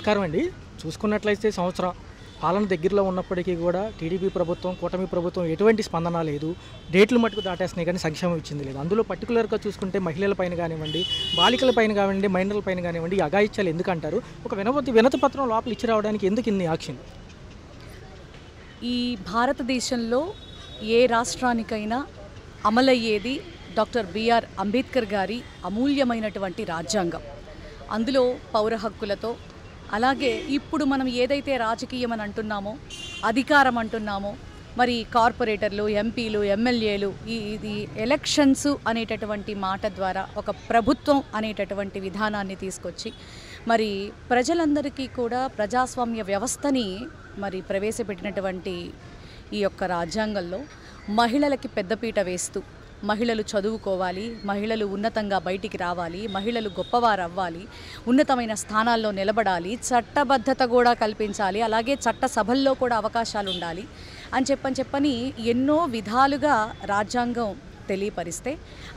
నమస్కారం అండి. చూసుకున్నట్లయితే సంవత్సరం పాలన దగ్గరలో ఉన్నప్పటికీ కూడా టీడీపీ ప్రభుత్వం, కూటమి ప్రభుత్వం ఎటువంటి స్పందన లేదు. డేట్లు మట్టుకు దాటేస్తున్నాయి కానీ సంక్షేమం ఇచ్చింది లేదు. అందులో పర్టికులర్గా చూసుకుంటే మహిళల పైన కానివ్వండి, బాలికల పైన కానివ్వండి, మైనర్ల పైన కానివ్వండి, ఈ అఘాయిత్యాలు ఎందుకంటారు? ఒక వినతి పత్రం లోపల ఇచ్చి రావడానికి ఎందుకు ఇన్ని యాక్షన్? ఈ భారతదేశంలో ఏ రాష్ట్రానికైనా అమలయ్యేది డాక్టర్ బిఆర్ అంబేద్కర్ గారి అమూల్యమైనటువంటి రాజ్యాంగం. అందులో పౌర హక్కులతో, అలాగే ఇప్పుడు మనం ఏదైతే రాజకీయం అని అంటున్నామో, అధికారం అంటున్నామో, మరి కార్పొరేటర్లు, ఎంపీలు, ఎమ్మెల్యేలు, ఇది ఎలక్షన్స్ అనేటటువంటి మాట ద్వారా ఒక ప్రభుత్వం అనేటటువంటి విధానాన్ని తీసుకొచ్చి మరి ప్రజలందరికీ కూడా ప్రజాస్వామ్య వ్యవస్థని మరి ప్రవేశపెట్టినటువంటి ఈ యొక్క రాజ్యాంగంలో మహిళలకి పెద్దపీట వేస్తూ, మహిళలు చదువుకోవాలి, మహిళలు ఉన్నతంగా బయటికి రావాలి, మహిళలు గొప్పవారు అవ్వాలి, ఉన్నతమైన స్థానాల్లో నిలబడాలి, చట్టబద్ధత కూడా కల్పించాలి, అలాగే చట్టసభల్లో కూడా అవకాశాలు ఉండాలి అని చెప్పని ఎన్నో విధాలుగా రాజ్యాంగం తెలియపరిస్తే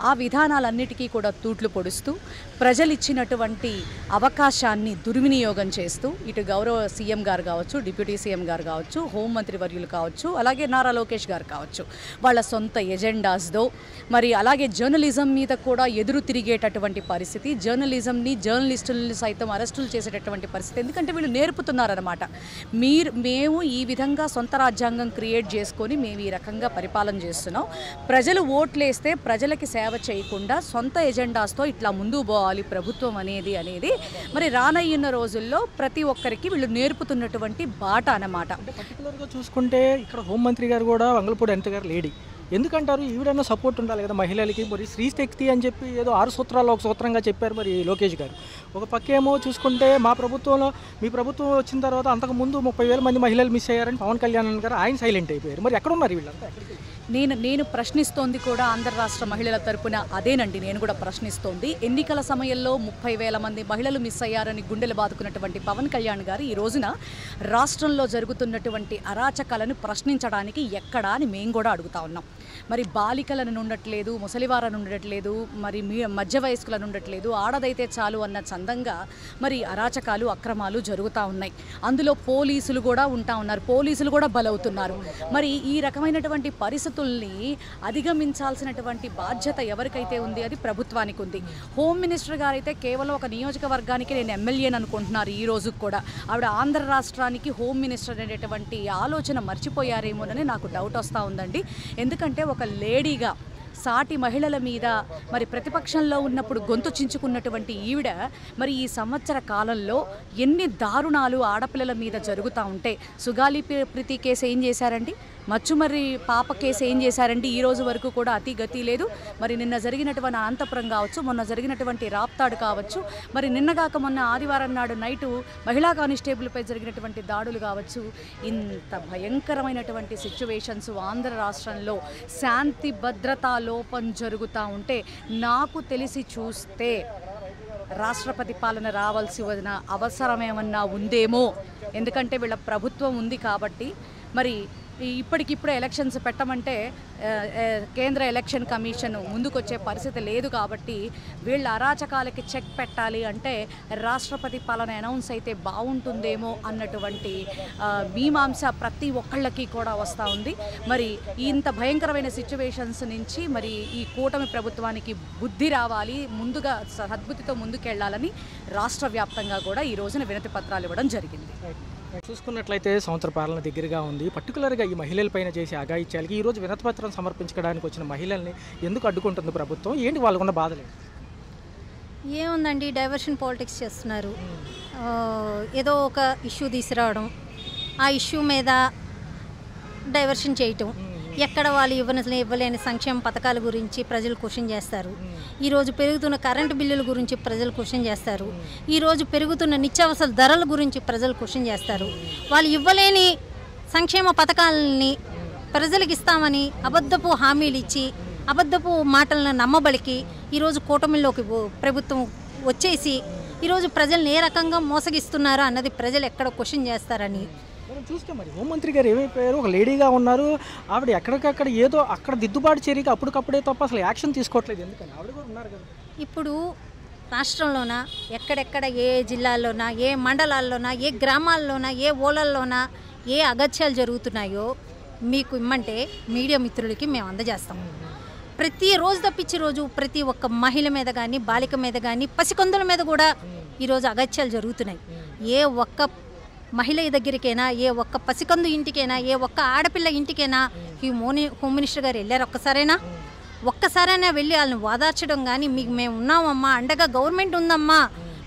ఆ విధానాలన్నిటికీ కూడా తూట్లు పొడుస్తూ ప్రజలిచ్చినటువంటి అవకాశాన్ని దుర్వినియోగం చేస్తూ ఇటు గౌరవ సీఎం గారు కావచ్చు, డిప్యూటీ సీఎం గారు కావచ్చు, హోంమంత్రి వర్యులు కావచ్చు, అలాగే నారా లోకేష్ గారు కావచ్చు, వాళ్ళ సొంత ఎజెండాస్తో మరి అలాగే జర్నలిజం మీద కూడా ఎదురు తిరిగేటటువంటి పరిస్థితి, జర్నలిస్టుల్ని సైతం అరెస్టులు చేసేటటువంటి పరిస్థితి. ఎందుకంటే వీళ్ళు నేర్పుతున్నారన్నమాట. మేము ఈ విధంగా సొంత రాజ్యాంగం క్రియేట్ చేసుకొని మేము ఈ రకంగా పరిపాలన చేస్తున్నాం, ప్రజలు ఓట్లేస్తే ప్రజలకి సేవ చేయకుండా సొంత ఎజెండాస్తో ఇట్లా ముందుకు పోవాలి ప్రభుత్వం అనేది మరి రానయ్యున్న రోజుల్లో ప్రతి ఒక్కరికి వీళ్ళు నేర్పుతున్నటువంటి బాట అన్నమాట. పర్టికులర్గా చూసుకుంటే ఇక్కడ హోంమంత్రి గారు కూడా వంగలపూడి అనిత గారు లేడీ. ఎందుకంటారు? ఈవిడన్నా సపోర్ట్ ఉండాలి కదా మహిళలకి. మరి స్త్రీ శక్తి అని చెప్పి ఏదో 6 సూత్రాల్లో ఒక సూత్రంగా చెప్పారు మరి లోకేష్ గారు. ఒక పక్కేమో చూసుకుంటే మీ ప్రభుత్వం వచ్చిన తర్వాత అంతకుముందు 30,000 మంది మహిళలు మిస్ అయ్యారని పవన్ కళ్యాణ్ గారు ఆయన సైలెంట్ అయిపోయారు. మరి ఎక్కడ ఉన్నారు వీళ్ళంతా? నేను ప్రశ్నిస్తోంది కూడా ఆంధ్ర రాష్ట్ర మహిళల తరపున అదేనండి. నేను కూడా ప్రశ్నిస్తోంది, ఎన్నికల సమయంలో 30,000 మంది మహిళలు మిస్ అయ్యారని గుండెలు బాదుకున్నటువంటి పవన్ కళ్యాణ్ గారు ఈ రోజున రాష్ట్రంలో జరుగుతున్నటువంటి అరాచకాలను ప్రశ్నించడానికి ఎక్కడా అని మేము కూడా అడుగుతా ఉన్నాం. మరి బాలికలను ఉండట్లేదు, ముసలివారను ఉండట్లేదు, మరి మధ్య వయస్కులను ఉండట్లేదు, ఆడదైతే చాలు అన్న చందంగా మరి అరాచకాలు, అక్రమాలు జరుగుతూ ఉన్నాయి. అందులో పోలీసులు కూడా ఉంటా ఉన్నారు, పోలీసులు కూడా బలవుతున్నారు. మరి ఈ రకమైనటువంటి పరిస్థితుల్ని అధిగమించాల్సినటువంటి బాధ్యత ఎవరికైతే ఉంది అది ప్రభుత్వానికి ఉంది. హోమ్ మినిస్టర్ గారు అయితే కేవలం ఒక నియోజకవర్గానికి నేను ఎమ్మెల్యేని అనుకుంటున్నారు. ఈ రోజు కూడా ఆవిడ ఆంధ్ర రాష్ట్రానికి హోమ్ మినిస్టర్ అనేటువంటి ఆలోచన మర్చిపోయారేమోనని నాకు డౌట్ వస్తూ ఉందండి. ఎందుకంటే ఒక లేడీగా సాటి మహిళల మీద మరి ప్రతిపక్షంలో ఉన్నప్పుడు గొంతు చించుకున్నటువంటి ఈవిడ మరి ఈ సంవత్సర కాలంలో ఎన్ని దారుణాలు ఆడపిల్లల మీద జరుగుతూ ఉంటే, సుగాలి ప్రీతి కేసు ఏం చేశారండి, మచ్చుమర్రి పాప కేసు ఏం చేశారండి, ఈ రోజు వరకు కూడా అతి గతి లేదు. మరి నిన్న జరిగినటువంటి అనంతపురం కావచ్చు, మొన్న జరిగినటువంటి రాప్తాడు కావచ్చు, మరి నిన్నగాక మొన్న ఆదివారం నాడు నైటు మహిళా కానిస్టేబుల్పై జరిగినటువంటి దాడులు కావచ్చు, ఇంత భయంకరమైనటువంటి సిచ్యువేషన్స్ ఆంధ్ర రాష్ట్రంలో శాంతి భద్రతా లోపం జరుగుతూ ఉంటే నాకు తెలిసి చూస్తే రాష్ట్రపతి పాలన రావాల్సి ఉన్న అవసరం ఏమన్నా ఉందేమో. ఎందుకంటే వీళ్ళ ప్రభుత్వం ఉంది కాబట్టి మరి ఇప్పటికిప్పుడే ఎలక్షన్స్ పెట్టమంటే కేంద్ర ఎలక్షన్ కమిషన్ ముందుకొచ్చే పరిస్థితి లేదు కాబట్టి వీళ్ళ అరాచకాలకి చెక్ పెట్టాలి అంటే రాష్ట్రపతి పాలన అనౌన్స్ అయితే బాగుంటుందేమో అన్నటువంటి మీమాంస ప్రతి ఒక్కళ్ళకి కూడా వస్తూ ఉంది. మరి ఇంత భయంకరమైన సిచ్యువేషన్స్ నుంచి మరి ఈ కూటమి ప్రభుత్వానికి బుద్ధి రావాలి, ముందుగా సద్బుద్ధితో ముందుకెళ్లాలని రాష్ట్ర వ్యాప్తంగా కూడా ఈ రోజున వినతి పత్రాలు ఇవ్వడం జరిగింది. చూసుకున్నట్లయితే సంవత్సర పాలన దగ్గరగా ఉంది. పర్టికులర్గా ఈ మహిళలపైన చేసే అఘాయిత్యాలకి ఈరోజు వినతిపత్రం సమర్పించడానికి వచ్చిన మహిళల్ని ఎందుకు అడ్డుకుంటుంది ప్రభుత్వం? ఏంటి వాళ్ళకున్న బాధలు? ఏముందండి, డైవర్షన్ పాలిటిక్స్ చేస్తున్నారు. ఏదో ఒక ఇష్యూ తీసుకురావడం, ఆ ఇష్యూ మీద డైవర్షన్ చేయటం, ఎక్కడ వాళ్ళు ఇవ్వలేని సంక్షేమ పథకాల గురించి ప్రజలు క్వశ్చన్ చేస్తారు. ఈరోజు పెరుగుతున్న కరెంటు బిల్లుల గురించి ప్రజలు క్వశ్చన్ చేస్తారు. ఈరోజు పెరుగుతున్న నిత్యావసర ధరల గురించి ప్రజలు క్వశ్చన్ చేస్తారు. వాళ్ళు ఇవ్వలేని సంక్షేమ పథకాలని ప్రజలకు ఇస్తామని అబద్ధపు హామీలు ఇచ్చి అబద్ధపు మాటలను నమ్మబలికి ఈరోజు కూటమిలోకి ప్రభుత్వం వచ్చేసి ఈరోజు ప్రజల్ని ఏ రకంగా మోసగిస్తున్నారో అన్నది ప్రజలు ఎక్కడ క్వశ్చన్ చేస్తారని చూస్తే మరి హోంమంత్రి గారు ఏమైపోయారు? ఒక లేడీగా ఉన్నారు, ఆవిడ ఎక్కడికక్కడ ఏదో అక్కడ దిద్దుబాటు చర్యకి అప్పటికప్పుడే తప్ప అసలు యాక్షన్ తీసుకోవట్లేదు. ఎందుకని? ఆవిడ కూడా ఉన్నారు కదా. ఇప్పుడు రాష్ట్రంలోన ఎక్కడెక్కడ ఏ జిల్లాల్లోన ఏ మండలాల్లోన ఏ గ్రామాల్లోన ఏ ఊళ్ళల్లోన ఏ అగత్యాలు జరుగుతున్నాయో మీకు ఇమ్మంటే మీడియా మిత్రులకి మేము అందజేస్తాం. ప్రతిరోజు తప్పించి రోజు ప్రతి ఒక్క మహిళ మీద కానీ బాలిక మీద కానీ పసికందుల మీద కూడా ఈరోజు అగత్యాలు జరుగుతున్నాయి. ఏ ఒక్క మహిళ దగ్గరికైనా ఏ ఒక్క పసికందు ఇంటికైనా ఏ ఒక్క ఆడపిల్ల ఇంటికైనా ఈ హోమ్ మినిస్టర్ గారు వెళ్ళారు ఒక్కసారైనా వెళ్ళి వాళ్ళని ఓదార్చడం కానీ మీకు మేము ఉన్నామమ్మా, అండగా గవర్నమెంట్ ఉందమ్మా,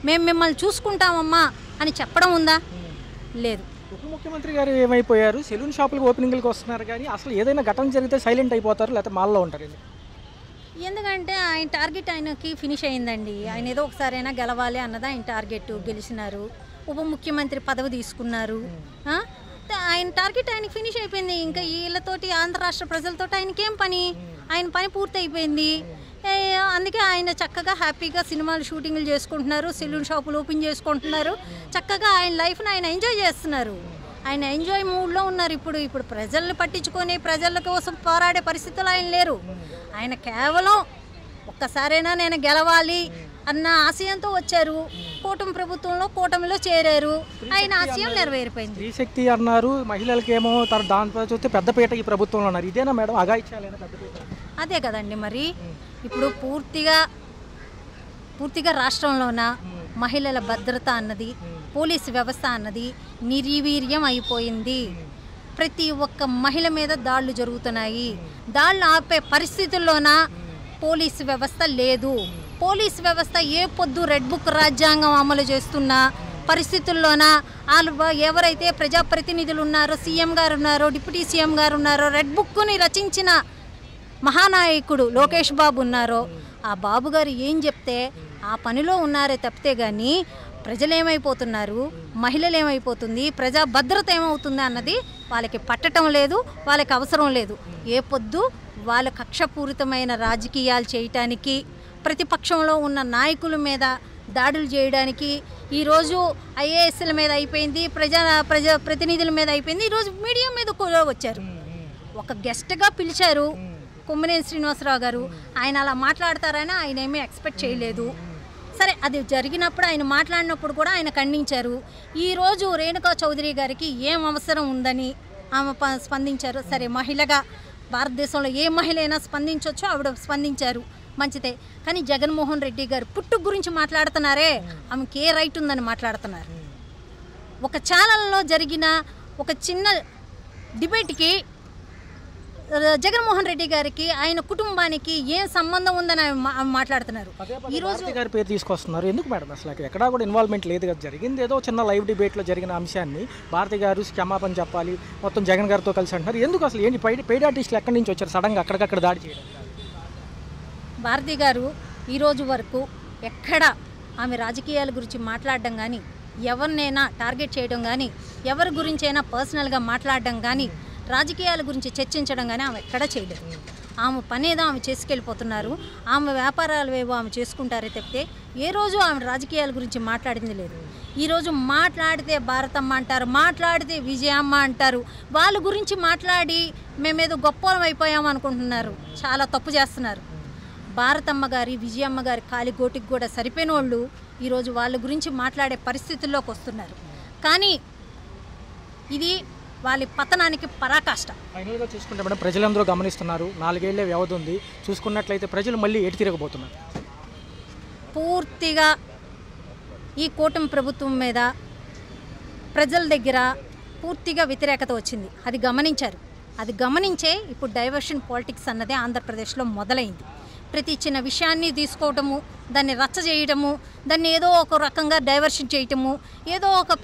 మేము మిమ్మల్ని చూసుకుంటామమ్మా అని చెప్పడం ఉందా? లేదు. ఉప ముఖ్యమంత్రి గారు ఏమైపోయారు? సెలూన్ షాపులకు ఓపెనింగ్లకు వస్తున్నారు కానీ అసలు ఏదైనా ఘటన జరిగితే సైలెంట్ అయిపోతారు, లేకపోతే మాల్లో ఉంటారు. ఎందుకంటే ఆయన టార్గెట్ ఆయనకి ఫినిష్ అయిందండి. ఆయన ఏదో ఒకసారైనా గెలవాలి అన్నది ఆయన టార్గెట్. గెలిచినారు, ఉప ముఖ్యమంత్రి పదవి తీసుకున్నారు. ఆయన టార్గెట్ ఆయనకి ఫినిష్ అయిపోయింది. ఇంకా వీళ్ళతోటి ఆంధ్ర రాష్ట్ర ప్రజలతో ఆయనకేం పని? ఆయన పని పూర్తి అయిపోయింది. అందుకే ఆయన చక్కగా హ్యాపీగా సినిమాలు షూటింగ్లు చేసుకుంటున్నారు, సెలూన్ షాపులు ఓపెన్ చేసుకుంటున్నారు. చక్కగా ఆయన లైఫ్ని ఆయన ఎంజాయ్ చేస్తున్నారు. ఆయన ఎంజాయ్ మూడ్లో ఉన్నారు. ఇప్పుడు ప్రజల్ని పట్టించుకొని ప్రజల కోసం పోరాడే పరిస్థితులు ఆయన లేరు. ఆయన కేవలం ఒక్కసారైనా నేను గెలవాలి అన్న ఆశయంతో వచ్చారు. కూటమిలో చేరారు. ఆయన ఆశయం నెరవేరిపోయింది. స్త్రీశక్తి అన్నారు, మహిళలకేమో దాంతో చూస్తే పెద్దపీట ఈ ప్రభుత్వంలో అన్నారు. ఇదేనా మేడం అగాయిత్యాలేనా పెద్దపీట? అదే కదండి. మరి ఇప్పుడు పూర్తిగా రాష్ట్రంలోన మహిళల భద్రత అన్నది, పోలీసు వ్యవస్థ అన్నది నిర్వీర్యం అయిపోయింది. ప్రతి ఒక్క మహిళ మీద దాడులు జరుగుతున్నాయి. దాడులు ఆపే పరిస్థితుల్లోన పోలీసు వ్యవస్థ లేదు. పోలీసు వ్యవస్థ ఏ పొద్దు రెడ్ బుక్ రాజ్యాంగం అమలు చేస్తున్న పరిస్థితుల్లోన వాళ్ళు ఎవరైతే ప్రజాప్రతినిధులు ఉన్నారో, సీఎం గారు ఉన్నారో, డిప్యూటీ సీఎం గారు ఉన్నారో, రెడ్ బుక్ని రచించిన మహానాయకుడు లోకేష్ బాబు ఉన్నారో, ఆ బాబు గారు ఏం చెప్తే ఆ పనిలో ఉన్నారే తప్పితే కానీ ప్రజలు ఏమైపోతున్నారు, మహిళలు ఏమైపోతుంది, ప్రజా భద్రత ఏమవుతుంది అన్నది వాళ్ళకి పట్టడం లేదు, వాళ్ళకి అవసరం లేదు. ఏ పొద్దు వాళ్ళ కక్షపూరితమైన రాజకీయాలు చేయటానికి, ప్రతిపక్షంలో ఉన్న నాయకుల మీద దాడులు చేయడానికి, ఈరోజు ఐఏఎస్ల మీద అయిపోయింది, ప్రతినిధుల మీద అయిపోయింది, ఈరోజు మీడియా మీద కూడా వచ్చారు. ఒక గెస్ట్గా పిలిచారు కొమ్మినేని శ్రీనివాసరావు గారు. ఆయన అలా మాట్లాడతారని ఆయన ఏమీ ఎక్స్పెక్ట్ చేయలేదు. సరే, అది జరిగినప్పుడు ఆయన మాట్లాడినప్పుడు కూడా ఆయన ఖండించారు. ఈరోజు రేణుకా చౌదరి గారికి ఏం అవసరం ఉందని ఆమె స్పందించారు. సరే, మహిళగా భారతదేశంలో ఏ మహిళ అయినా స్పందించవచ్చో ఆవిడ స్పందించారు, మంచిదే. కానీ జగన్మోహన్ రెడ్డి గారు పుట్టుక గురించి మాట్లాడుతున్నారే, ఆమెకి ఏ రైట్ ఉందని మాట్లాడుతున్నారు. ఒక ఛానల్లో జరిగిన ఒక చిన్న డిబేట్కి జగన్మోహన్ రెడ్డి గారికి ఆయన కుటుంబానికి ఏం సంబంధం ఉందని మాట్లాడుతున్నారు. ఈరోజు గారి పేరు తీసుకొస్తున్నారు. ఎందుకు మేడం? అసలు ఎక్కడా కూడా ఇన్వాల్వ్మెంట్ లేదు కదా. జరిగింది ఏదో చిన్న లైవ్ డిబేట్లో జరిగిన అంశాన్ని భారతి గారు క్షమాపణ చెప్పాలి, మొత్తం జగన్ గారితో కలిసి అంటున్నారు. ఎందుకు అసలు ఏంటి పెయిడ్ ఆర్టిస్టులు ఎక్కడి నుంచి వచ్చారు సడన్గా అక్కడికక్కడ దాడి చేయడం? భారతి గారు ఈరోజు వరకు ఎక్కడ ఆమె రాజకీయాల గురించి మాట్లాడడం కానీ, ఎవరినైనా టార్గెట్ చేయడం కానీ, ఎవరి గురించి అయినా పర్సనల్గా మాట్లాడడం కానీ, రాజకీయాల గురించి చర్చించడం కానీ ఆమె ఎక్కడా చేయలేదు. ఆమె పనేదో ఆమె చేసుకెళ్ళిపోతున్నారు. ఆమె వ్యాపారాలు ఏవో ఆమె చేసుకుంటారే తప్పితే ఏ రోజు ఆమె రాజకీయాల గురించి మాట్లాడింది లేదు. ఈరోజు మాట్లాడితే భారతమ్మ అంటారు, మాట్లాడితే విజయమ్మ అంటారు. వాళ్ళ గురించి మాట్లాడి మేమేదో గొప్పలం అయిపోయామనుకుంటున్నారు. చాలా తప్పు చేస్తున్నారు. భారతమ్మ గారి, విజయమ్మ గారి కాలిగోటికి కూడా సరిపోయిన వాళ్ళు ఈరోజు వాళ్ళ గురించి మాట్లాడే పరిస్థితుల్లోకి వస్తున్నారు. కానీ ఇది వాళ్ళ పతనానికి పరాకాష్ట. ఫైనల్గా చూసుకుంటే మేడం, ప్రజలందరూ గమనిస్తున్నారు. 4 ఏళ్ల వ్యవధి ఉంది. చూసుకున్నట్లయితే ప్రజలు మళ్ళీ ఎటు తిరగబోతున్నారు? పూర్తిగా ఈ కూటమి ప్రభుత్వం మీద ప్రజల దగ్గర పూర్తిగా వ్యతిరేకత వచ్చింది. అది గమనించారు. అది గమనించే ఇప్పుడు డైవర్షన్ పాలిటిక్స్ అన్నదే ఆంధ్రప్రదేశ్లో మొదలైంది. ప్రతి చిన్న విషయాన్ని తీసుకోవటము, దాన్ని రచ్చ చేయటము, దాన్ని ఏదో ఒక రకంగా డైవర్షన్ చేయటము, ఏదో ఒక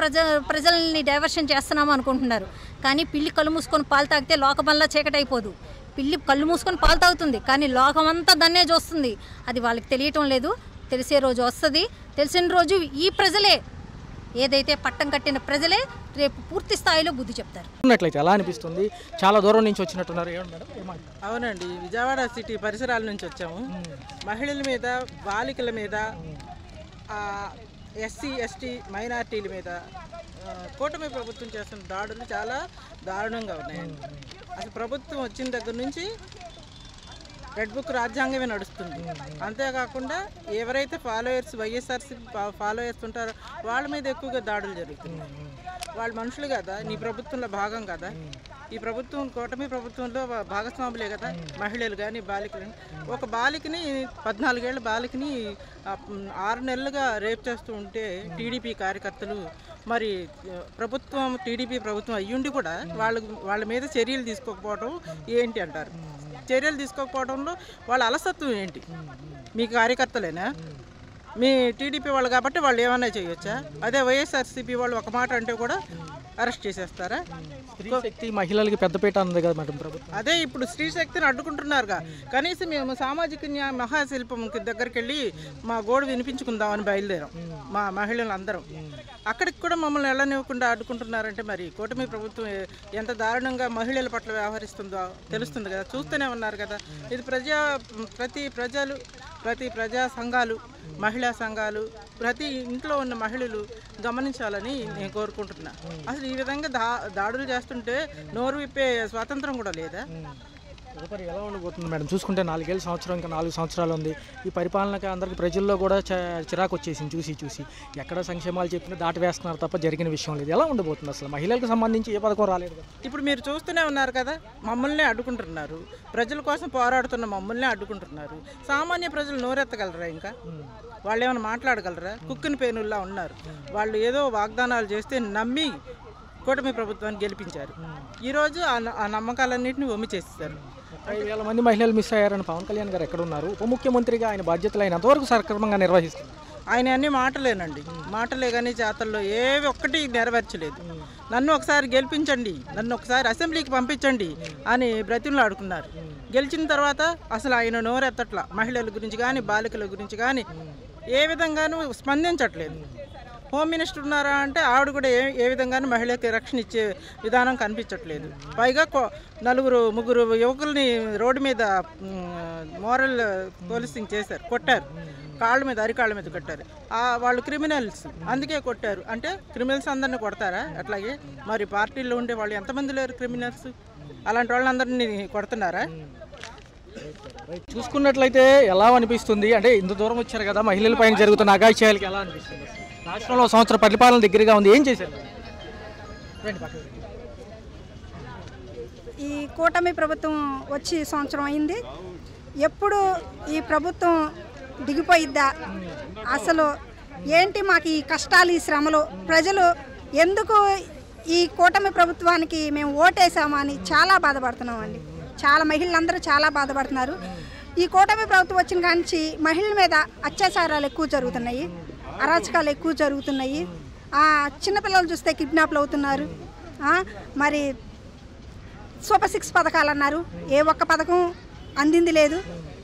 ప్రజల్ని డైవర్షన్ చేస్తున్నాము అనుకుంటున్నారు. కానీ పిల్లి కళ్ళు మూసుకొని పాలు తాగితే లోకమల్లా చీకటి అయిపోదు. పిల్లి కళ్ళు మూసుకొని పాలు తాగుతుంది, కానీ లోకమంతా దాన్నే చూస్తుంది. అది వాళ్ళకి తెలియటం లేదు. తెలిసే రోజు వస్తుంది. తెలిసిన రోజు ఈ ప్రజలే, ఏదైతే పట్టం కట్టిన ప్రజలే రేపు పూర్తి స్థాయిలో బుద్ధి చెప్తారు. ఉన్నట్లయితే ఎలా అనిపిస్తుంది? చాలా దూరం నుంచి వచ్చినట్టున్నారు. అవునండి, విజయవాడ సిటీ పరిసరాల నుంచి వచ్చాము. మహిళల మీద, బాలికల మీద, ఎస్సీ ఎస్టీ మైనార్టీల మీద కూటమి ప్రభుత్వం చేస్తున్న దాడులు చాలా దారుణంగా ఉన్నాయండి. అసలు ప్రభుత్వం వచ్చిన దగ్గర నుంచి రెడ్ బుక్ రాజ్యాంగమే నడుస్తుంది. అంతేకాకుండా ఎవరైతే ఫాలోయర్స్ వైఎస్ఆర్సీ ఫాలోయర్స్ ఉంటారో వాళ్ళ మీద ఎక్కువగా దాడులు జరుగుతున్నాయి. వాళ్ళు మనుషులు కదా, నీ ప్రభుత్వంలో భాగం కదా, ఈ ప్రభుత్వం కూటమి ప్రభుత్వంలో భాగస్వాములే కదా మహిళలు కానీ బాలికలు. ఒక బాలికని 14 ఏళ్ల బాలికని 6 నెలలుగా రేప్ చేస్తూ ఉంటే టీడీపీ కార్యకర్తలు మరి టీడీపీ ప్రభుత్వం అయ్యుండి కూడా వాళ్ళ మీద చర్యలు తీసుకోకపోవడం ఏంటి అంటారు. చర్యలు తీసుకోకపోవడంలో వాళ్ళ అలసత్వం ఏంటి? మీ కార్యకర్తలేనా? మీ టీడీపీ వాళ్ళు కాబట్టి వాళ్ళు ఏమన్నా చేయొచ్చా? అదే వైఎస్ఆర్సీపీ వాళ్ళు ఒక మాట అంటే కూడా అరెస్ట్ చేసేస్తారా? స్త్రీ శక్తి మహిళలకి పెద్దపీట ఉంది కదా మేడం ప్రభుత్వం. అదే ఇప్పుడు స్త్రీ శక్తిని అడ్డుకుంటున్నారుగా. కనీసం మేము సామాజిక న్యాయ మహాశిల్పం దగ్గరికి వెళ్ళి మా గోడు వినిపించుకుందామని బయలుదేరాం మా మహిళలు అందరం. అక్కడికి కూడా మమ్మల్ని వెళ్ళనివ్వకుండా అడ్డుకుంటున్నారంటే మరి కూటమి ప్రభుత్వం ఎంత దారుణంగా మహిళల పట్ల వ్యవహరిస్తుందో తెలుస్తుంది కదా, చూస్తూనే ఉన్నారు కదా. ఇది ప్రతి ప్రజా సంఘాలు, మహిళా సంఘాలు, ప్రతి ఇంట్లో ఉన్న మహిళలు గమనించాలని నేను కోరుకుంటున్నా. అసలు ఈ విధంగా దాడులు చేస్తుంటే నోరు విప్పే స్వాతంత్రం కూడా లేదా? తదుపరి ఎలా ఉండబోతుంది మేడం? చూసుకుంటే 4 ఏళ్ళ సంవత్సరం, ఇంకా 4 సంవత్సరాలు ఉంది. ఈ పరిపాలనకి అందరికి ప్రజల్లో కూడా చిరాకు వచ్చేసింది చూసి. ఎక్కడ సంక్షేమాలు చెప్పినా దాటి వేస్తున్నారు తప్ప జరిగిన విషయం లేదు. ఎలా ఉండబోతుంది అసలు? మహిళలకు సంబంధించి ఏ పథకం రాలేదు. ఇప్పుడు మీరు చూస్తూనే ఉన్నారు కదా, మమ్మల్ని అడ్డుకుంటున్నారు. ప్రజల కోసం పోరాడుతున్న మమ్మల్ని అడ్డుకుంటున్నారు. సామాన్య ప్రజలు నోరెత్తగలరా? ఇంకా వాళ్ళు ఏమైనా మాట్లాడగలరా? కుక్కిన పేనుల్లా ఉన్నారు. వాళ్ళు ఏదో వాగ్దానాలు చేస్తే నమ్మి కూటమి ప్రభుత్వాన్ని గెలిపించారు. ఈరోజు ఆ నమ్మకాలన్నింటినీ వమ్మి చేసేసారు. 5,000 మంది మహిళలు మిస్ అయ్యారని పవన్ కళ్యాణ్ గారు ఎక్కడ ఉన్నారు? ఉప ముఖ్యమంత్రిగా ఆయన బాధ్యతలు ఆయన ఎంతవరకు సక్రమంగా నిర్వహిస్తున్నారు? ఆయన అన్ని మాటలేనండి, మాటలే కానీ చేతల్లో ఏవి ఒక్కటి నెరవేర్చలేదు. నన్ను ఒకసారి గెలిపించండి, నన్ను ఒకసారి అసెంబ్లీకి పంపించండి అని బ్రతిమలాడుకున్నారు. గెలిచిన తర్వాత అసలు ఆయన నోరెత్తట్ల. మహిళల గురించి కానీ బాలికల గురించి కానీ ఏ విధంగానూ స్పందించట్లేదు. హోమ్ మినిస్టర్ ఉన్నారా అంటే ఆవిడ కూడా ఏ విధంగానూ మహిళకి రక్షణ ఇచ్చే విధానం కనిపించట్లేదు. పైగా 4-3 యువకుల్ని రోడ్డు మీద మోరల్ పోలీసింగ్ చేశారు, కొట్టారు. అరికాళ్ళ మీద కొట్టారు. వాళ్ళు క్రిమినల్స్, అందుకే కొట్టారు. అంటే క్రిమినల్స్ అందరినీ కొడతారా? అట్లాగే మరి పార్టీల్లో ఉండే వాళ్ళు ఎంతమంది లేరు క్రిమినల్స్? అలాంటి వాళ్ళందరినీ కొడుతున్నారా? చూసుకున్నట్లయితే ఎలా అనిపిస్తుంది అంటే ఇంత దూరం వచ్చారు కదా, మహిళల పైన జరుగుతున్న అఘాయిత్యాలకి ఎలా అనిపిస్తుంది? రాష్ట్రంలో సంవత్సరం పరిపాలన దగ్గరగా ఉంది, ఏం చేశారు? ఈ కూటమి ప్రభుత్వం వచ్చి సంవత్సరం అయింది. ఎప్పుడు ఈ ప్రభుత్వం దిగిపోయిద్దా? అసలు ఏంటి మాకు ఈ కష్టాలు, ఈ శ్రమలు? ప్రజలు ఎందుకు ఈ కూటమి ప్రభుత్వానికి మేము ఓటేసామా అని చాలా బాధపడుతున్నామండి. చాలా మహిళలందరూ చాలా బాధపడుతున్నారు. ఈ కూటమి ప్రభుత్వం వచ్చిన కాంచి మహిళల మీద అత్యాచారాలు ఎక్కువ జరుగుతున్నాయి, అరాచకాలు ఎక్కువ జరుగుతున్నాయి. చిన్నపిల్లలు చూస్తే కిడ్నాప్లు అవుతున్నారు. మరి సూపర్ 6 పథకాలు అన్నారు, ఏ ఒక్క పథకం అందింది లేదు.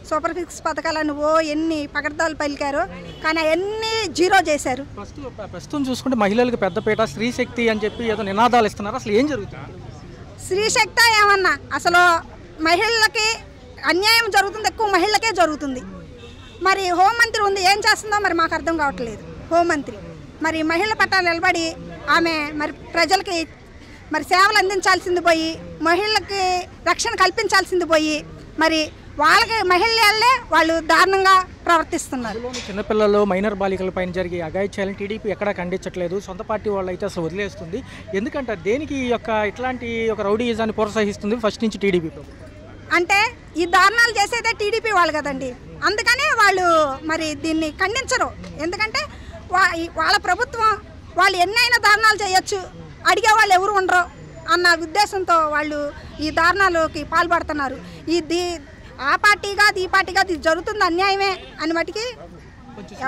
సూపర్ 6 పథకాలను ఎన్ని పగడ్దాలు పలికారో కానీ అవన్నీ జీరో చేశారు. ప్రస్తుతం చూసుకుంటే మహిళలకు పెద్దపీట, స్త్రీ శక్తి అని చెప్పి ఏదో నినాదాలు ఇస్తున్నారు. అసలు ఏం జరుగుతుంది? స్త్రీ శక్తి ఏమన్నా? అసలు మహిళలకి అన్యాయం జరుగుతుంది, ఎక్కువ మహిళలకే జరుగుతుంది. మరి హోంమంత్రి ఉంది, ఏం చేస్తుందో మరి మాకు అర్థం కావట్లేదు. హోంమంత్రి మరి మహిళల పట్ల నిలబడి ఆమె మరి ప్రజలకి మరి సేవలు అందించాల్సింది పోయి, మహిళలకి రక్షణ కల్పించాల్సింది పోయి, మరి వాళ్ళకి మహిళలే వాళ్ళు దారుణంగా ప్రవర్తిస్తున్నారు. చిన్నపిల్లలు, మైనర్ బాలికల పైన జరిగే అఘాయిత్యాలను టీడీపీ ఎక్కడా ఖండించట్లేదు. సొంత పార్టీ వాళ్ళు అయితే అసలు వదిలేస్తుంది. ఎందుకంటే దేనికి ఇట్లాంటి ఒక రౌడీయిజాన్ని ప్రోత్సహిస్తుంది ఫస్ట్ నుంచి టీడీపీ ప్రభుత్వం? అంటే ఈ దారుణాలు చేసేదే టీడీపీ వాళ్ళు కదండి, అందుకనే వాళ్ళు మరి దీన్ని ఖండించరు. ఎందుకంటే వాళ్ళ ప్రభుత్వం, వాళ్ళు ఎన్నైనా దారుణాలు చేయొచ్చు, అడిగే వాళ్ళు ఎవరు ఉండరు అన్న ఉద్దేశంతో వాళ్ళు ఈ దారుణాలకి పాల్పడుతున్నారు. ఆ పార్టీ కాదు, ఈ పార్టీ కాదు, ఇది జరుగుతుంది అన్యాయమే అని మటుకి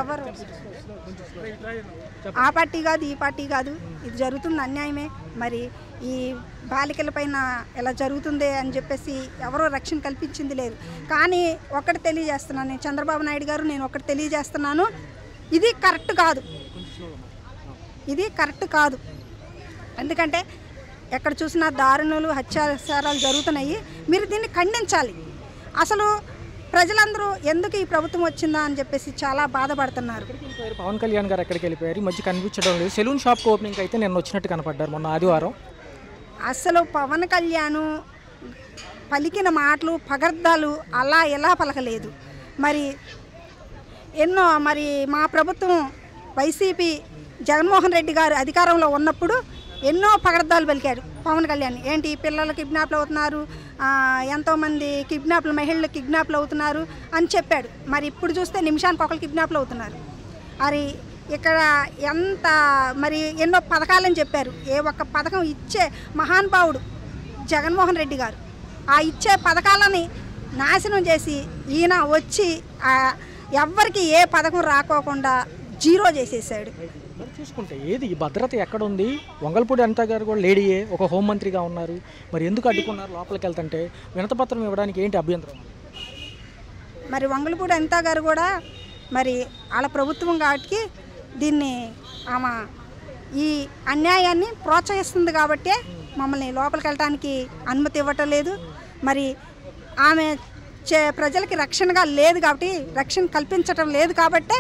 ఎవరు, ఆ పార్టీ కాదు, ఈ పార్టీ కాదు, ఇది జరుగుతుంది అన్యాయమే. మరి ఈ బాలికల పైన ఎలా జరుగుతుంది అని చెప్పేసి ఎవరో రక్షణ కల్పించింది లేదు. కానీ ఒకటి తెలియజేస్తున్నాను నేను, చంద్రబాబు నాయుడు గారు, నేను ఒకటి తెలియజేస్తున్నాను, ఇది కరెక్ట్ కాదు, ఇది కరెక్ట్ కాదు. ఎందుకంటే ఎక్కడ చూసినా దారుణాలు, అత్యాచారాలు జరుగుతున్నాయి. మీరు దీన్ని ఖండించాలి. అసలు ప్రజలందరూ ఎందుకు ఈ ప్రభుత్వం వచ్చిందా అని చెప్పేసి చాలా బాధపడుతున్నారు. పవన్ కళ్యాణ్ గారు ఎక్కడికి వెళ్ళిపోయారు? ఈ మధ్య కనిపించడం లేదు. సెలూన్ షాప్ ఓపెనింగ్ అయితే నిన్న వచ్చినట్టు కనపడ్డారు, మొన్న ఆదివారం. అసలు పవన్ కళ్యాణ్ పలికిన మాటలు పగర్దాలు అలా ఎలా పలకలేదు. మరి ఎన్నో మరి మా ప్రభుత్వం వైసీపీ జగన్మోహన్ రెడ్డి గారు అధికారంలో ఉన్నప్పుడు ఎన్నో పగర్దాలు పలికారు పవన్ కళ్యాణ్. ఏంటి పిల్లలు కిడ్నాప్లు అవుతున్నారు, ఎంతోమంది మహిళలు కిడ్నాప్లు అవుతున్నారు అని చెప్పాడు. మరి ఇప్పుడు చూస్తే నిమిషానికి ఒకరు కిడ్నాప్లు అవుతున్నారు. మరి ఇక్కడ ఎంత మరి ఎన్నో పథకాలని చెప్పారు. ఏ ఒక్క పథకం ఇచ్చే మహానుభావుడు జగన్మోహన్ రెడ్డి గారు. ఆ ఇచ్చే పథకాలని నాశనం చేసి ఈయన వచ్చి ఎవ్వరికి ఏ పథకం రాకోకుండా జీరో చేసేసాడు. మరి చూసుకుంటే ఏది ఈ భద్రత ఎక్కడ ఉంది? వంగల్పూడి అనిత గారు కూడా లేడీయే, ఒక హోంమంత్రిగా ఉన్నారు. మరి ఎందుకు అడ్డుకున్నారు? లోపలికి వెళ్తుంటే వినతపత్రం ఇవ్వడానికి ఏంటి అభ్యంతరం? మరి వంగల్పూడి అనిత గారు కూడా మరి వాళ్ళ ప్రభుత్వం కాబట్టి దీన్ని ఆమె ఈ అన్యాయాన్ని ప్రోత్సహిస్తుంది కాబట్టే మమ్మల్ని లోపలికి వెళ్ళడానికి అనుమతి ఇవ్వటం లేదు. మరి ఆమె ప్రజలకి రక్షణగా లేదు కాబట్టి, రక్షణ కల్పించటం లేదు కాబట్టే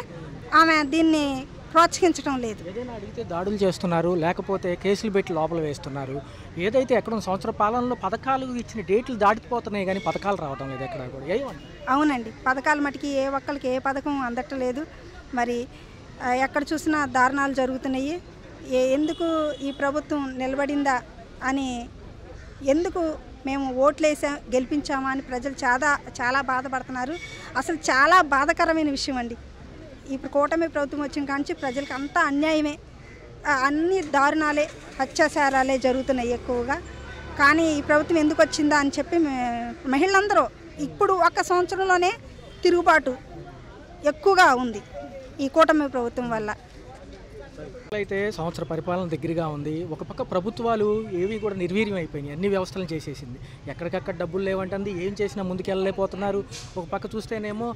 ఆమె దీన్ని ప్రోత్సహించడం లేదు. ఏదైనా అడిగితే దాడులు చేస్తున్నారు, లేకపోతే కేసులు పెట్టి లోపల వేస్తున్నారు. ఏదైతే ఎక్కడ సంవత్సర పాలనలో పథకాలు ఇచ్చిన డేట్లు దాటిపోతున్నాయి కానీ పథకాలు రావడం లేదు ఎక్కడ కూడా. ఏమంటారు? అవునండి, పథకాల మటుకి ఏ ఒక్కరికి ఏ పథకం అందట్లేదు. మరి ఎక్కడ చూసినా దారుణాలు జరుగుతున్నాయి. ఎందుకు ఈ ప్రభుత్వం నిలబడిందా అని, ఎందుకు మేము ఓట్లేసాం గెలిపించామా అని ప్రజలు చాలా బాధపడుతున్నారు. అసలు చాలా బాధాకరమైన విషయం అండి. ఇప్పుడు కూటమి ప్రభుత్వం వచ్చిన కాంచి ప్రజలకు అంతా అన్యాయమే, అన్ని దారుణాలే, అత్యాచారాలే జరుగుతున్నాయి ఎక్కువగా. కానీ ఈ ప్రభుత్వం ఎందుకు వచ్చిందా అని చెప్పి మహిళలందరూ ఇప్పుడు ఒక్క సంవత్సరంలోనే తిరుగుబాటు ఎక్కువగా ఉంది ఈ కూటమి ప్రభుత్వం వల్ల. అయితే సంవత్సర పరిపాలన దగ్గరగా ఉంది. ఒక పక్క ప్రభుత్వాలు ఏవి కూడా నిర్వీర్యం అయిపోయినాయి, అన్ని వ్యవస్థలను చేసేసింది. ఎక్కడికక్కడ డబ్బులు లేవంటుంది, ఏం చేసినా ముందుకెళ్ళలేకపోతున్నారు. ఒక పక్క చూస్తేనేమో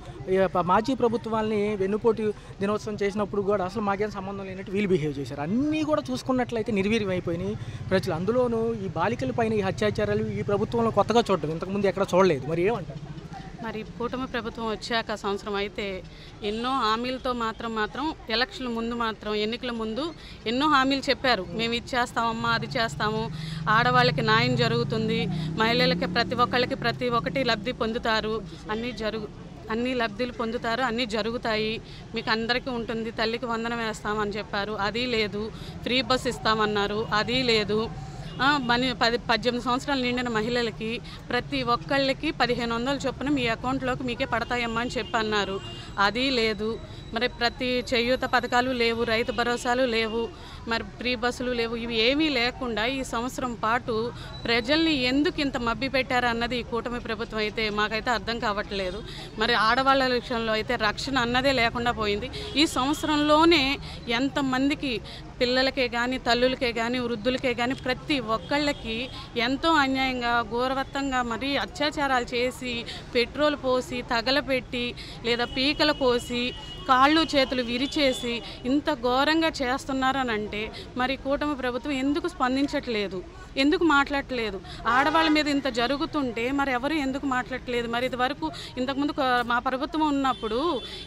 మాజీ ప్రభుత్వాలని వెన్నుపోటు దినోత్సవం చేసినప్పుడు కూడా అసలు మాకేం సంబంధం లేనట్టు వీళ్ళు బిహేవ్ చేశారు. అన్నీ కూడా చూసుకున్నట్లయితే నిర్వీర్యం అయిపోయినాయి ప్రజలు. అందులోనూ ఈ బాలికల పైన ఈ అత్యాచారాలు ఈ ప్రభుత్వంలో కొత్తగా చూడడం, ఇంతకుముందు ఎక్కడ చూడలేదు. మరి ఏమంటారు? మరి కూటమి ప్రభుత్వం వచ్చాక సంవత్సరం అయితే ఎన్నో హామీలతో మాత్రం ఎలక్షన్ల ముందు ఎన్నికల ముందు ఎన్నో హామీలు చెప్పారు. మేము ఇది చేస్తామమ్మా, అది చేస్తాము, ఆడవాళ్ళకి న్యాయం జరుగుతుంది, మహిళలకి ప్రతి ఒక్కటి లబ్ధి పొందుతారు, అన్ని లబ్ధులు పొందుతారు, అన్నీ జరుగుతాయి, మీకు అందరికీ ఉంటుంది, తల్లికి వందనం వేస్తామని చెప్పారు, అది లేదు. ఫ్రీ బస్ ఇస్తామన్నారు, అది లేదు. 18 సంవత్సరాలు నిండిన మహిళలకి ప్రతి ఒక్కళ్ళకి 1500 చొప్పున మీ అకౌంట్లోకి మీకే పడతాయమ్మా అని చెప్పి అన్నారు, అది లేదు. మరి ప్రతి చేయూత పథకాలు లేవు, రైతు భరోసాలు లేవు, మరి ఫ్రీ బస్సులు లేవు. ఇవి ఏమీ లేకుండా ఈ సంవత్సరం పాటు ప్రజల్ని ఎందుకు ఇంత మభ్య పెట్టారు అన్నది ఈ కూటమి ప్రభుత్వం అయితే మాకైతే అర్థం కావట్లేదు. మరి ఆడవాళ్ళ విషయంలో అయితే రక్షణ అన్నదే లేకుండా పోయింది. ఈ సంవత్సరంలోనే ఎంతమందికి పిల్లలకే కానీ, తల్లులకే కానీ, వృద్ధులకే కానీ ప్రతి ఒక్కళ్ళకి ఎంతో అన్యాయంగా, ఘోరవత్తంగా మరి అత్యాచారాలు చేసి, పెట్రోల్ పోసి, తగలపెట్టి, లేదా పీకలు కోసి, కాళ్ళు చేతులు విరిచేసి ఇంత ఘోరంగా చేస్తున్నారనంటే మరి కూటమి ప్రభుత్వం ఎందుకు స్పందించట్లేదు, ఎందుకు మాట్లాడట్లేదు? ఆడవాళ్ళ మీద ఇంత జరుగుతుంటే మరి ఎవరు ఎందుకు మాట్లాడట్లేదు? మరి ఇది వరకు ఇంతకుముందు మా ప్రభుత్వం ఉన్నప్పుడు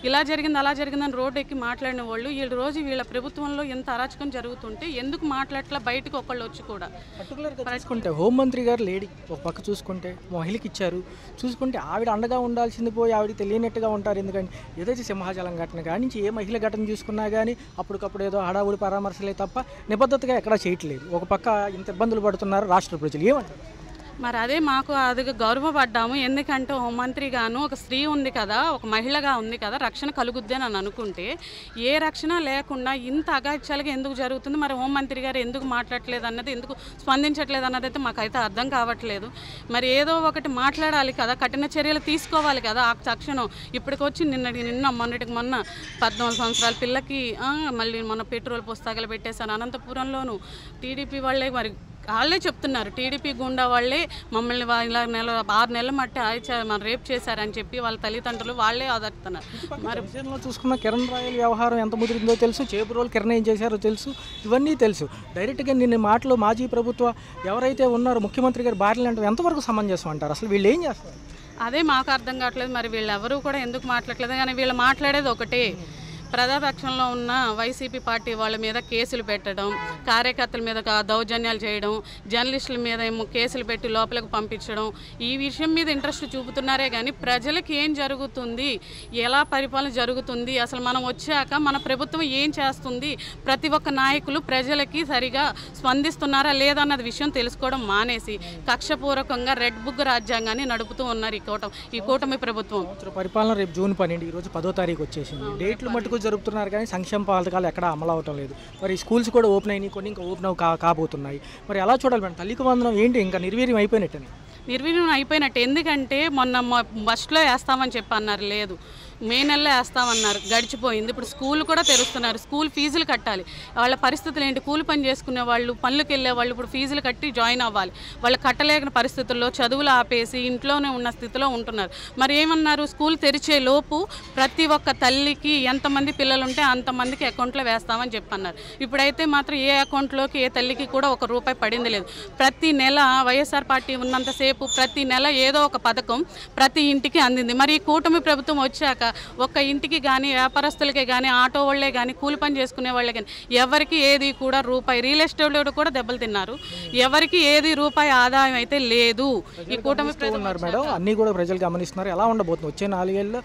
ఇలా జరిగింది అలా జరిగిందని రోడ్డు ఎక్కి మాట్లాడిన వాళ్ళు ఈ రోజు వీళ్ళ ప్రభుత్వంలో ఎంత అరాచకం జరుగుతుంటే ఎందుకు మాట్లాడట్లా బయటకు ఒకళ్ళు వచ్చి కూడా? పర్టికులర్గా చూసుకుంటే హోంమంత్రి గారు లేడీ, ఒక పక్క చూసుకుంటే మహిళకి ఇచ్చారు, చూసుకుంటే ఆవిడ అండగా ఉండాల్సింది పోయి ఆవిడ తెలియనట్టుగా ఉంటారు. ఎందుకంటే ఏదైతే సింహాచలం ఘటన కానీ ఏ మహిళ ఘటన చూసుకున్నా కానీ అప్పటికప్పుడు ఏదో హడావుడి పరామర్శలే తప్ప నిబద్ధతగా ఎక్కడా చేయట్లేదు. ఒక పక్క ఇంత ఇబ్బందులు పడుతున్నారు రాష్ట్ర ప్రజలు. ఏమంటారు? మరి అదే మాకు అది గౌరవపడ్డాము. ఎందుకంటే హోంమంత్రిగాను ఒక స్త్రీ ఉంది కదా, ఒక మహిళగా ఉంది కదా, రక్షణ కలుగుద్ది అని అనుకుంటే ఏ రక్షణ లేకుండా ఇంత అగాత్యాలుగా ఎందుకు జరుగుతుంది? మరి హోంమంత్రి గారు ఎందుకు మాట్లాడట్లేదు అన్నది, ఎందుకు స్పందించట్లేదు అన్నది అయితే మాకైతే అర్థం కావట్లేదు. మరి ఏదో ఒకటి మాట్లాడాలి కదా, కఠిన చర్యలు తీసుకోవాలి కదా ఆ తక్షణం. ఇప్పటికొచ్చి మొన్నటికి మొన్న 14 సంవత్సరాల పిల్లకి మళ్ళీ మొన్న పెట్రోల్ పుస్తకాలు పెట్టేశాను అనంతపురంలోను. టీడీపీ వాళ్ళే మరి వాళ్ళే చెప్తున్నారు, టీడీపీ గుండా వాళ్ళే మమ్మల్ని ఇలా 6 నెలల మట్టి రేప్ చేశారని చెప్పి వాళ్ళ తల్లిదండ్రులు వాళ్ళే ఆదరుతున్నారు. మరి చూసుకున్న కిరణ్ రాయల్ వ్యవహారం ఎంత ముదిరిందో తెలుసు, చేపురోలు కిరణ్ ఏం చేశారో తెలుసు, ఇవన్నీ తెలుసు. డైరెక్ట్గా నిన్న మాటలు మాజీ ప్రభుత్వ ఎవరైతే ఉన్నారో ముఖ్యమంత్రి గారు భార్యలు అంటే ఎంతవరకు సమంజసం అంటారు? అసలు వీళ్ళు ఏం చేస్తారు? అదే మాకు అర్థం కావట్లేదు. మరి వీళ్ళు ఎవరు కూడా ఎందుకు మాట్లాడలేదు? కానీ వీళ్ళు మాట్లాడేది ఒకటే, ప్రజాపక్షంలో ఉన్న వైసీపీ పార్టీ వాళ్ళ మీద కేసులు పెట్టడం, కార్యకర్తల మీద దౌర్జన్యాలు చేయడం, జర్నలిస్టుల మీద ఏమో కేసులు పెట్టి లోపలికి పంపించడం, ఈ విషయం మీద ఇంట్రెస్ట్ చూపుతున్నారే కానీ ప్రజలకి ఏం జరుగుతుంది, ఎలా పరిపాలన జరుగుతుంది, అసలు మనం వచ్చాక మన ప్రభుత్వం ఏం చేస్తుంది, ప్రతి ఒక్క నాయకులు ప్రజలకి సరిగా స్పందిస్తున్నారా లేదన్నది విషయం తెలుసుకోవడం మానేసి కక్షపూర్వకంగా రెడ్ బుక్ రాజ్యాంగాన్ని నడుపుతూ ఉన్నారు ఈ కూటమి ప్రభుత్వం. పరిపాలన రేపు జూన్ 12, ఈరోజు 10వ తారీఖు వచ్చేసింది. డేట్లు మట్టుకు జరుపుతున్నారు కానీ సంక్షేమ పథకాలు ఎక్కడ అమలు అవటం లేదు. మరి స్కూల్స్ కూడా ఓపెన్ అయినాయి, కొన్ని ఇంకా ఓపెన్ కాబోతున్నాయి. మరి ఎలా చూడాలి మేడం? తల్లికి వందనం ఏంటి ఇంకా నిర్వీర్యం అయిపోయినట్టు? నిర్వీర్యం అయిపోయినట్టు. ఎందుకంటే మొన్న బస్సులో వేస్తామని చెప్పి అన్నారు, లేదు మే నెలలో వేస్తామన్నారు, గడిచిపోయింది. ఇప్పుడు స్కూల్ కూడా తెరుస్తున్నారు, స్కూల్ ఫీజులు కట్టాలి. వాళ్ళ పరిస్థితులు ఏంటి? కూలి పని చేసుకునే వాళ్ళు, పనులకు వెళ్ళే వాళ్ళు ఇప్పుడు ఫీజులు కట్టి జాయిన్ అవ్వాలి. వాళ్ళు కట్టలేని పరిస్థితుల్లో చదువులు ఆపేసి ఇంట్లోనే ఉన్న స్థితిలో ఉంటున్నారు. మరి ఏమన్నారు, స్కూల్ తెరిచే లోపు ప్రతి ఒక్క తల్లికి ఎంతమంది పిల్లలు ఉంటే అంతమందికి అకౌంట్లో వేస్తామని చెప్పన్నారు. ఇప్పుడైతే మాత్రం ఏ అకౌంట్లోకి ఏ తల్లికి కూడా ₹1 పడింది లేదు. ప్రతి నెల వైఎస్ఆర్ పార్టీ ఉన్నంతసేపు ప్రతి నెల ఏదో ఒక పథకం ప్రతి ఇంటికి అందింది. మరి ఈ కూటమి ప్రభుత్వం వచ్చాక ఒక్క ఇంటికి కానీ, వ్యాపారస్తులకే కానీ, ఆటో వాళ్ళే కానీ, కూలి పని చేసుకునే వాళ్ళే కానీ ఎవరికి ఏది కూడా రూపాయి, రియల్ ఎస్టేట్ కూడా దెబ్బలు తిన్నారు, ఎవరికి ఏది రూపాయి ఆదాయం అయితే లేదు. ఈ కూటమి మేడం అన్నీ కూడా ప్రజలు గమనిస్తున్నారు. ఎలా ఉండబోతుంది వచ్చే 4 ఏళ్ళలో?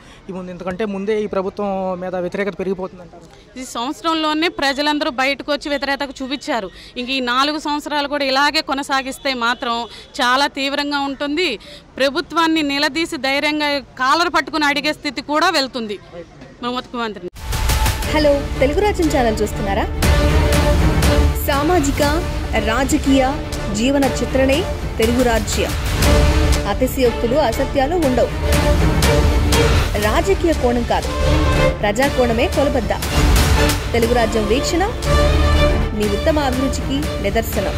ఇంతకంటే ముందే ఈ ప్రభుత్వం మీద వ్యతిరేకత పెరిగిపోతుంది అంటారు. ఈ సంవత్సరంలోనే ప్రజలందరూ బయటకు వచ్చి వ్యతిరేకత చూపించారు. ఇంక ఈ 4 సంవత్సరాలు కూడా ఇలాగే కొనసాగిస్తే మాత్రం చాలా తీవ్రంగా ఉంటుంది. ప్రభుత్వాన్ని నిలదీసి ధైర్యంగా కాలర్ పట్టుకుని అడిగే స్థితి కూడా వెళ్తుంది మన ముఖ్యమంత్రిని. హలో, తెలుగు రాజ్యం ఛానల్ చూస్తున్నారా? సామాజిక రాజకీయ జీవన చిత్రణే తెలుగు రాజ్యం. అతిశయోక్తులు అసత్యాలు ఉండవు. రాజకీయ కోణం కాదు, ప్రజా కోణమే కొలబద్ద. తెలుగు రాజ్యం వీక్షణ మీ ఉత్తమ అభిరుచికి నిదర్శనం.